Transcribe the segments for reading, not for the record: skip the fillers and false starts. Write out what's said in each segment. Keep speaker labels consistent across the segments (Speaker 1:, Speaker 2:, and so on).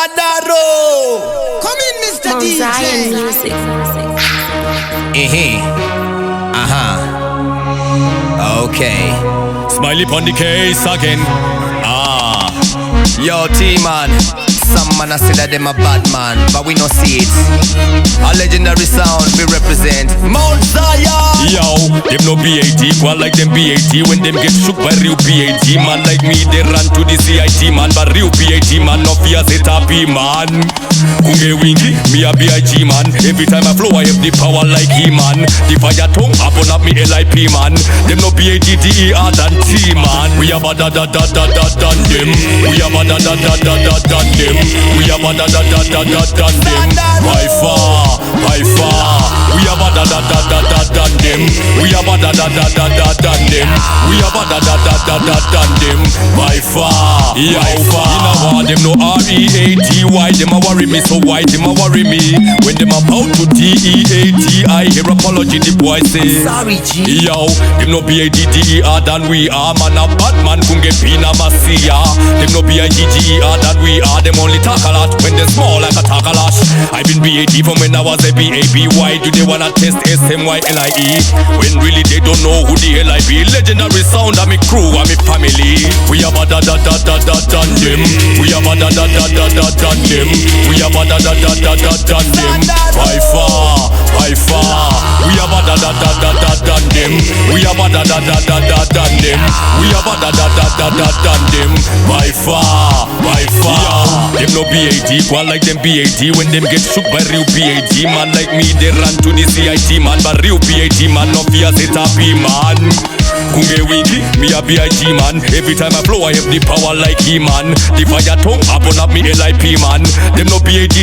Speaker 1: Dadaro.
Speaker 2: Come in, Mr.
Speaker 3: Mount Zion
Speaker 2: DJ.
Speaker 3: music.
Speaker 1: Okay.
Speaker 4: Smiley pon the case again.
Speaker 1: Yo, Tman. Some man I say that them a bad man, but we no see it. A legendary sound we represent Mount Zion.
Speaker 4: Yo, them no BAT, equal like them BAT. When them get shook by real BAT, man like me they run to the CIT man. But real BAT man no fear say happy man. Kunge wingy, me a BIG man. Every time I flow I have the power like he man. The fire tongue upon up me LIP man. Them no BATTER than T man. We have a da da da da da da them. We have a da da da da da da them. We have a da da da da da da them. By far, by far. We have a da da da da da da them. We have a da da da da da da them. We have a da da da da da da them. By far, by far. You know what? Them no REATY. Them a worry me, so why them a worry me? When them about to DEAT, I hear apology the boy say.
Speaker 1: Sorry G.
Speaker 4: Yo, them no BADDER than we are. Man a bad man kunge pina masia. Them no BIGGER than we are. Them only talk a lot when they small like a takalash. I've been BAD from when I was a BAB. Why do they wanna test SMYLIE? When really they don't know who the hell I be. Legendary sound of me crew and me family. We have a da da da da da da them. We have a da da da da da da them. We have a da da da da da da them. By far, by far. We have a da da da da da da them. We have a da da da da da da them. We have a da da da da da da them. By far, by far. Them no BAD, equal like them BAD. When them get shook by real BAD, man like me they run to the CIT man. But real BAD man no fear say happy man. Kunge wingy, me a BIG man. Every time I flow I have the power like he man. The fire tongue upon up me LIP man. Them no BADDER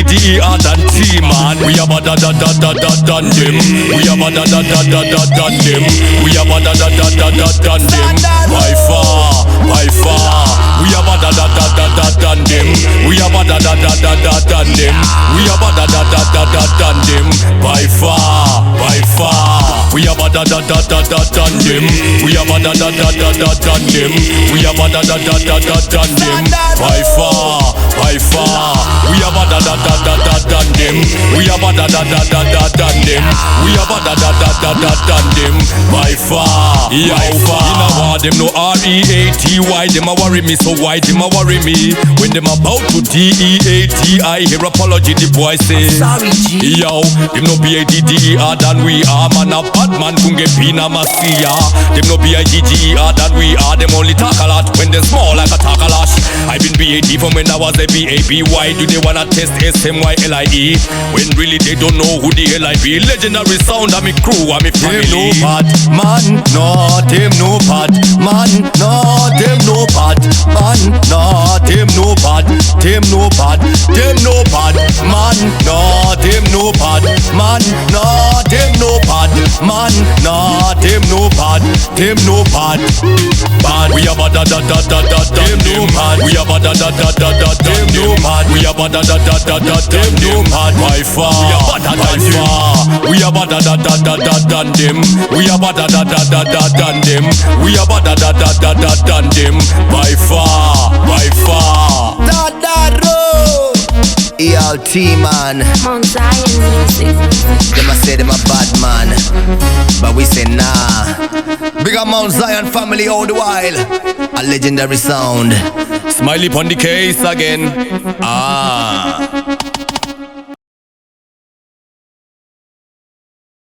Speaker 4: than T man. We have a da da da da da da them. We have a da da da da da da them. We have a da da da da da da them. By far, by far. We have a da da da da da da them. We have a da da da da da da them. We have a da da da da da da them. By far, by far. We have a da da da da da da them. We have a da da da da da da them. We have a da da da da da da them. By far, by far. We have a da da da da da da them. We have a da da da da da da them. We have a da da da da da da them. By far, by far. You know what? Them no REATY. Them a worry me, so why them a worry me? When them about to DEAT, I hear apology the boy say.
Speaker 1: Sorry G.
Speaker 4: Yo, them no BADDER than we are. Man a bad man kunge pina masia. Them no BIGGER than we are. Them only talk a lot when they small like a takalash. I've been BAD from when I was a BAB. Why do they wanna test SMYLIE? When really they don't know who the hell I be. Legendary sound of me crew and me family.
Speaker 1: Them no bad man, no, them no bad man, no, them no bad man, no, them no bad, them no bad, them no bad man, no, them no bad man, no, them no bad man, no, them no bad, them no bad, bad.
Speaker 4: We have a da da da da da da them bad. We have a da da da da da them no bad. We have a da da da da da them no bad. By far, we have a da da far. We have a da da da da da da them. We have a da da da da da da them. We have a da da da da da da them. By far, by far.
Speaker 1: Dadaro. Tman.
Speaker 3: Mount Zion music.
Speaker 1: Them a say them a bad man, but we say nah. Big up Mount Zion family all the while. A legendary sound.
Speaker 4: Smiley pon the case again.